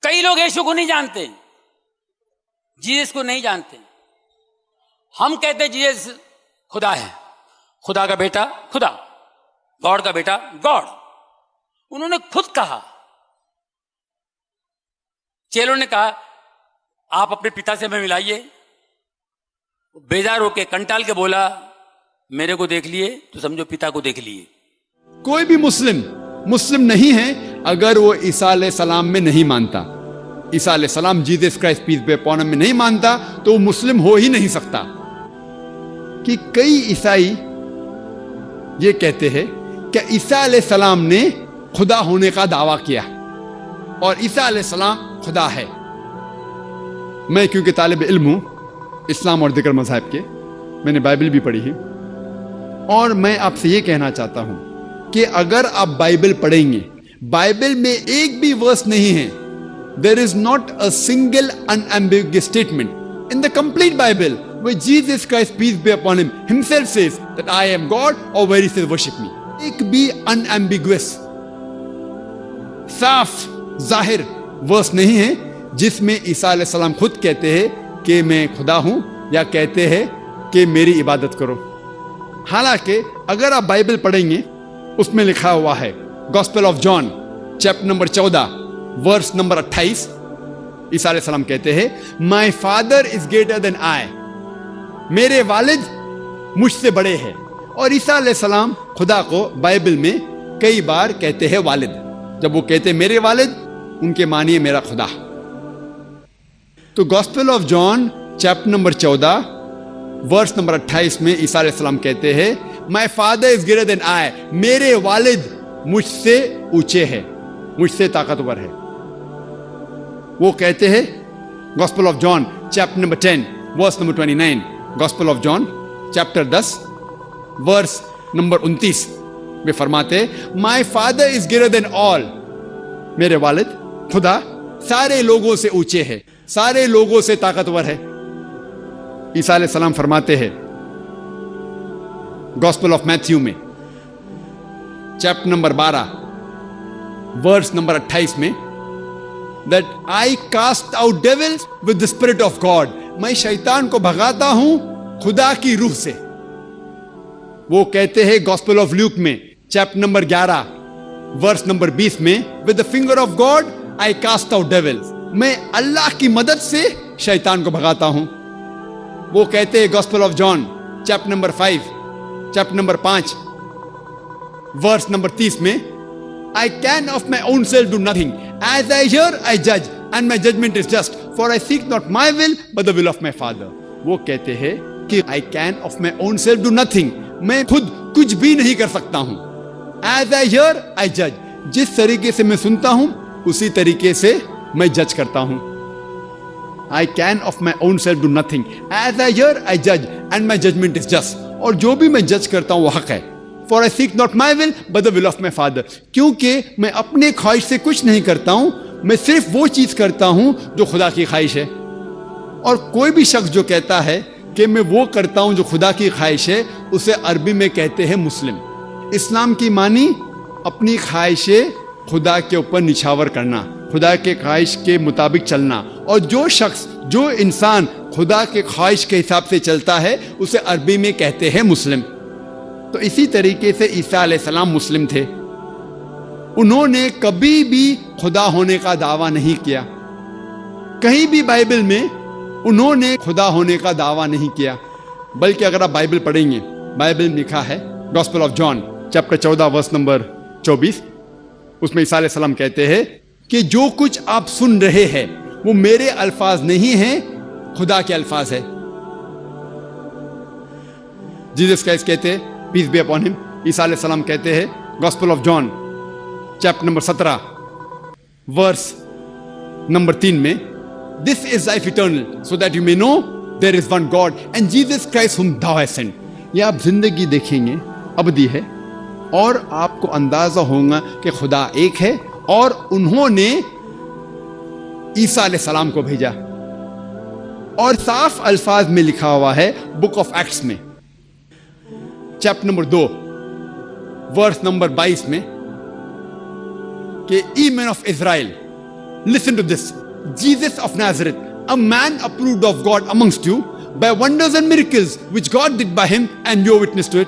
کئی لوگ یشوع کو نہیں جانتے, جیسس کو نہیں جانتے. ہم کہتے جیسس خدا ہے, خدا کا بیٹا خدا, گاڈ کا بیٹا گاڈ. انہوں نے خود کہا, چیلوں نے کہا آپ اپنے پتا سے ہمیں ملائیے. بیزار ہو کے کنٹال کے بولا میرے کو دیکھ لیے تو سمجھو پتا کو دیکھ لیے. کوئی بھی مسلم نہیں ہے اگر وہ عیسیٰ علیہ السلام میں نہیں مانتا, عیسیٰ علیہ السلام Jesus Christ peace be upon ہم میں نہیں مانتا, تو وہ مسلم ہو ہی نہیں سکتا. کہ کئی عیسائی یہ کہتے ہیں کہ عیسیٰ علیہ السلام نے خدا ہونے کا دعویٰ کیا اور عیسیٰ علیہ السلام خدا ہے. میں کیونکہ طالب علم ہوں اسلام اور دیگر مذاہب کے, میں نے بائبل بھی پڑھی ہے, اور میں آپ سے یہ کہنا چاہتا ہوں کہ اگر آپ بائبل پڑھیں گے, بائبل میں ایک بھی ورس نہیں ہے, there is not a single unambiguous statement in the complete Bible where Jesus Christ, peace be upon him, himself says that I am God, or where he says worship me. ایک بھی unambiguous صاف ظاہر ورس نہیں ہے جس میں عیسیٰ علیہ السلام خود کہتے ہیں کہ میں خدا ہوں, یا کہتے ہیں کہ میری عبادت کرو. حالانکہ اگر آپ بائبل پڑھیں گے اس میں لکھا ہوا ہے, gospel of John chapter number 14 verse number 28, عیسیٰ علیہ السلام کہتے ہیں my father is greater than آئی, میرے والد مجھ سے بڑے ہیں. اور عیسیٰ علیہ السلام خدا کو بائبل میں کئی بار کہتے ہیں والد. جب وہ کہتے ہیں میرے والد, ان کے معنی ہے میرا خدا. تو gospel of John chapter number 14 verse number 28 میں عیسیٰ علیہ السلام کہتے ہیں my father is greater than آئی, میرے والد مجھ سے اونچے ہیں, مجھ سے طاقتور ہے. وہ کہتے ہیں gospel of John chapter number 10 verse number 29, gospel of John chapter 10 verse number 29 میں فرماتے my father is greater than آل, میرے والد خدا سارے لوگوں سے اونچے ہے, سارے لوگوں سے طاقتور ہے. عیسیٰ علیہ السلام فرماتے ہیں گاسپل آف میتھیو میں چیپٹر نمبر 12 ورس نمبر 28 میں that I cast out devils with the spirit of God, میں شیطان کو بھگاتا ہوں خدا کی روح سے. وہ کہتے ہیں گاسپل آف لیوک میں چیپٹر نمبر 11 ورس نمبر 20 میں with the finger of God I cast out devils, میں اللہ کی مدد سے شیطان کو بھگاتا ہوں. وہ کہتے ہیں gospel of John chapter number 5 chapter number 5 verse number 30 میں I can of my own self do nothing. As I hear, I judge, and my judgment is just. For I seek not my will, but the will of my Father. وہ کہتے ہیں کہ I can of my own self do nothing. میں خود کچھ بھی نہیں کر سکتا ہوں. As I hear, I judge. جس طریقے سے میں سنتا ہوں اسی طریقے سے میں جج کرتا ہوں. I can of my own self do nothing. As I hear, I judge, and my judgment is just. اور جو بھی میں جج کرتا ہوں وہ حق ہے. For I seek not my will, but the will of my Father. کیونکہ میں اپنے خواہش سے کچھ نہیں کرتا ہوں, میں صرف وہ چیز کرتا ہوں جو خدا کی خواہش ہے. اور کوئی بھی شخص جو کہتا ہے کہ میں وہ کرتا ہوں جو خدا کی خواہش ہے, اسے عربی میں کہتے ہیں مسلم. اسلام کی معنی اپنی خواہشیں خدا کے اوپر نچھاور کرنا, خدا کے خواہش کے مطابق چلنا. اور جو شخص جو انسان خدا کے خواہش کے حساب سے چلتا ہے اسے عربی میں کہتے ہیں مسلم. تو اسی طریقے سے عیسیٰ علیہ السلام مسلم تھے. انہوں نے کبھی بھی خدا ہونے کا دعویٰ نہیں کیا. کہیں بھی بائبل میں انہوں نے خدا ہونے کا دعویٰ نہیں کیا. بلکہ اگر آپ بائبل پڑھیں گے, بائبل میں لکھا ہے gospel of John chapter 14 verse number 24, اس میں عیسیٰ علیہ السلام کہتے ہیں کہ جو کچھ آپ سن رہے ہیں وہ میرے الفاظ نہیں ہیں, خدا کے الفاظ ہے. جیسس کرائسٹ کہتے ہیں پیس بی اپون ہم, عیسیٰ علیہ السلام کہتے ہیں gospel of John chapter number 17 verse number 3 میں this is life eternal so that you may know there is one God and Jesus Christ ہم thou hast sent. یہ آپ زندگی دیکھیں گے ابدی ہے, اور آپ کو اندازہ ہوگا کہ خدا ایک ہے, اور انہوں نے عیسیٰ علیہ السلام کو بھیجا. اور صاف الفاظ میں لکھا ہوا ہے بک آف ایکٹس میں چیپٹر نمبر 2 ورس نمبر 22 میں کہ ye men of Israel Listen to this. Jesus of Nazareth, a man approved of God amongst you by wonders and miracles which God did by him, and you witness to it.